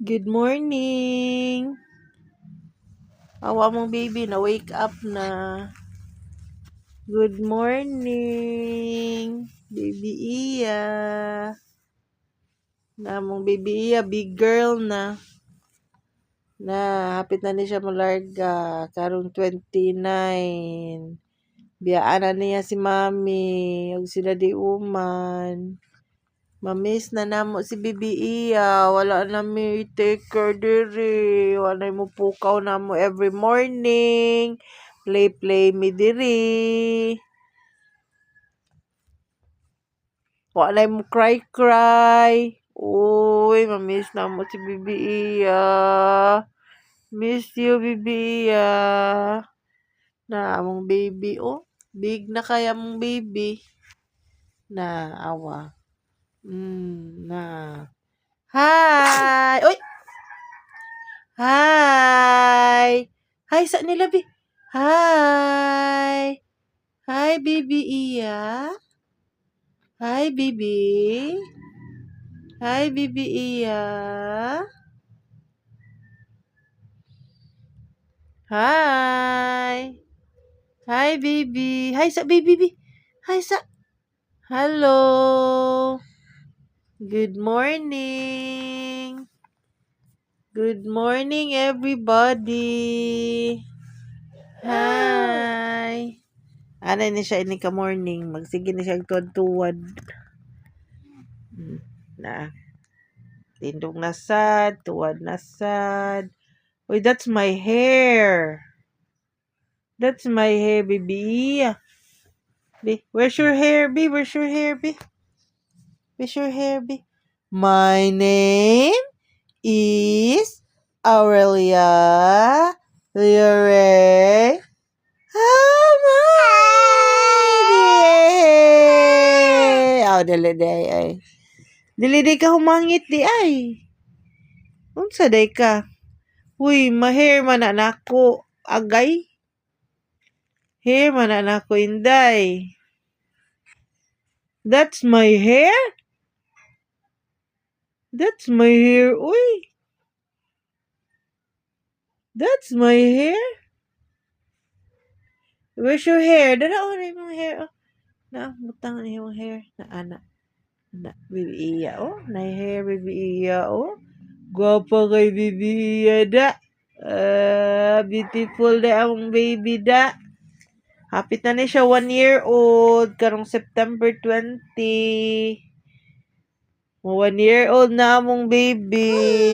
Good morning. Awa mong baby na wake up na. Good morning, baby Iya. Namong baby Iya, big girl na. Hapit na ni siya malarga. Karong 29. Biyaan na niya si mami. Huwag sila di uman. Mamiss na namo si Bibi Iya. Wala na may take care diri. Wala mo pukaw na mo every morning. Play mi diri. Wala mo cry. Uy, mamiss na mo si Bibi Iya. Miss you, Bibi Iya. Among baby, oh. Big na kaya mong baby. Awa. Hi! Uy! Hi! Hi sa nila, Bi. Hi! Hi, baby Iya. Hi, baby. Hi, baby Iya. Hi! Hi, baby. Hi sa baby, Bi. Hi sa. Hello. Good morning. Good morning, everybody. Hi. Ano ni siya ini ka morning. Magsige na siya tuwad-tuwad. Tindog na sad. Tuwad na sad. Uy, that's my hair. That's my hair, baby. Where's your hair, B? Where's your hair, B? Where's your hair, B? My name is Aurelia Leore. Dili ay. Dili ka humangit di ay. Unsa day ka? Uy, ma-hair man na nako. Agay. Hair man na nako inday. That's my hair? That's my hair, uy. That's my hair? Where's your hair? Dala ko na yung hair. Butang na yung hair. Baby Iya, oh. Hair, baby Iya, oh. Gwapa kay baby Iya, da. Beautiful da ang baby, da. Hapit na ni siya 1 year old. Karong September 20. 1 year old na among baby.